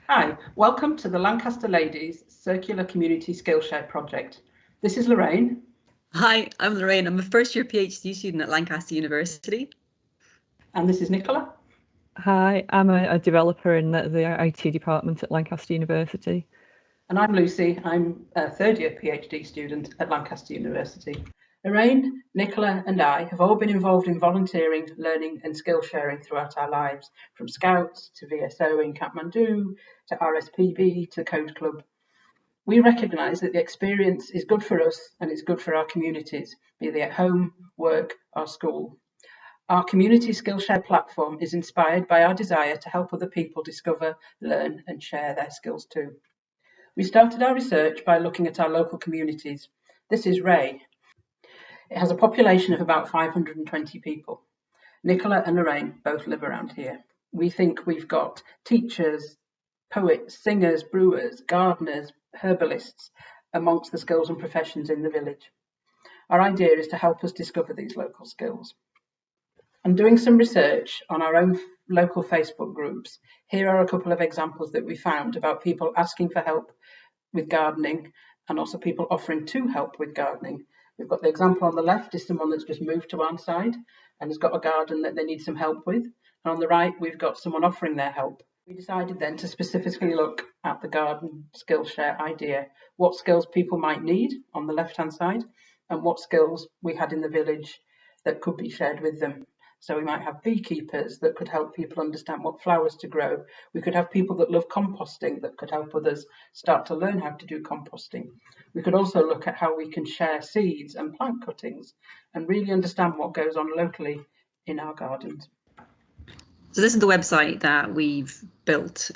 Hi, welcome to the Lancaster Ladies Circular Community Skillshare Project. This is Lorraine. Hi, I'm Lorraine. I'm a first-year PhD student at Lancaster University. And this is Nicola. Hi, I'm a developer in the IT department at Lancaster University. And I'm Lucy. I'm a third-year PhD student at Lancaster University. Lorraine, Nicola and I have all been involved in volunteering, learning and skill sharing throughout our lives, from Scouts to VSO in Kathmandu, to RSPB to Code Club. We recognise that the experience is good for us and it's good for our communities, be they at home, work or school. Our community Skillshare platform is inspired by our desire to help other people discover, learn and share their skills too. We started our research by looking at our local communities. This is Ray. It has a population of about 520 people. Nicola and Lorraine both live around here. We think we've got teachers, poets, singers, brewers, gardeners, herbalists amongst the skills and professions in the village. Our idea is to help us discover these local skills. And doing some research on our own local Facebook groups, here are a couple of examples that we found about people asking for help with gardening and also people offering to help with gardening. We've got the example on the left is someone that's just moved to our side and has got a garden that they need some help with. And on the right, we've got someone offering their help. We decided then to specifically look at the garden Skillshare idea, what skills people might need on the left-hand side and what skills we had in the village that could be shared with them. So we might have beekeepers that could help people understand what flowers to grow. We could have people that love composting that could help others start to learn how to do composting. We could also look at how we can share seeds and plant cuttings and really understand what goes on locally in our gardens. So this is the website that we've built.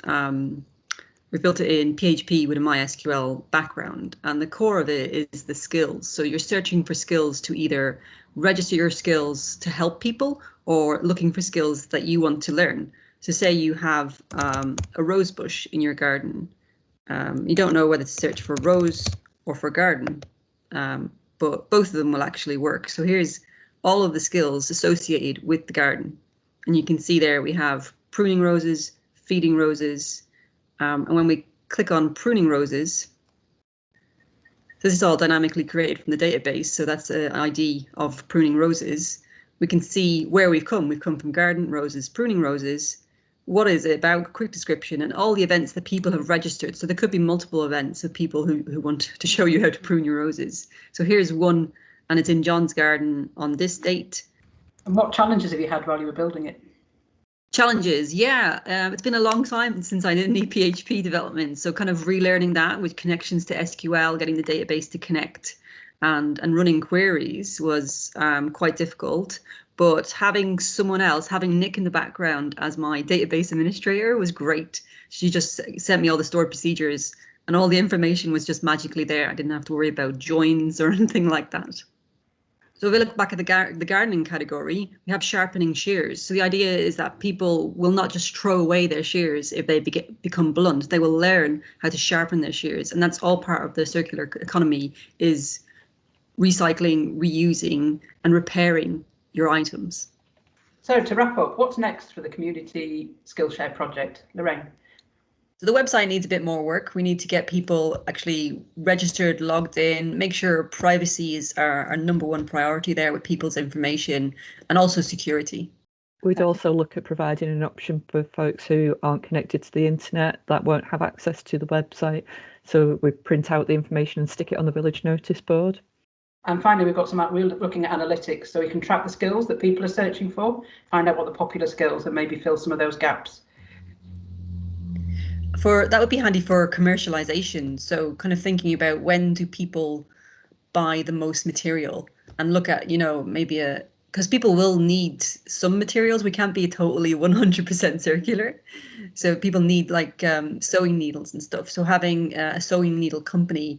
We've built it in PHP with a MySQL background, and the core of it is the skills. So you're searching for skills to either register your skills to help people or looking for skills that you want to learn. So say you have a rose bush in your garden. You don't know whether to search for rose or for garden, but both of them will actually work. So here's all of the skills associated with the garden. And you can see there we have pruning roses, feeding roses, and when we click on pruning roses, this is all dynamically created from the database. So that's an ID of pruning roses. We can see where we've come. We've come from garden roses, pruning roses. What is it about? Quick description and all the events that people have registered. So there could be multiple events of people who want to show you how to prune your roses. So here's one, and it's in John's garden on this date. And what challenges have you had while you were building it? Challenges, yeah. It's been a long time since I did any PHP development, so kind of relearning that with connections to SQL, getting the database to connect and running queries was quite difficult. But having someone else, having Nick in the background as my database administrator was great. She just sent me all the stored procedures and all the information was just magically there. I didn't have to worry about joins or anything like that. So if we look back at the gardening category, we have sharpening shears. So the idea is that people will not just throw away their shears if they become blunt. They will learn how to sharpen their shears. And that's all part of the circular economy, is recycling, reusing and repairing your items. So to wrap up, what's next for the Community Skillshare project? Lorraine? So the website needs a bit more work. We need to get people actually registered, logged in, make sure privacy is our number one priority there with people's information, and also security. We'd also look at providing an option for folks who aren't connected to the internet, that won't have access to the website. So we print out the information and stick it on the village notice board. And finally, we're looking at analytics, so we can track the skills that people are searching for, find out what the popular skills and maybe fill some of those gaps. That would be handy for commercialization. So kind of thinking about when do people buy the most material and look at, maybe because people will need some materials. We can't be totally 100% circular. So people need like sewing needles and stuff. So having a sewing needle company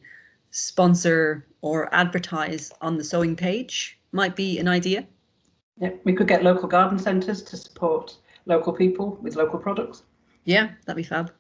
sponsor or advertise on the sewing page might be an idea. Yeah, we could get local garden centres to support local people with local products. Yeah, that'd be fab.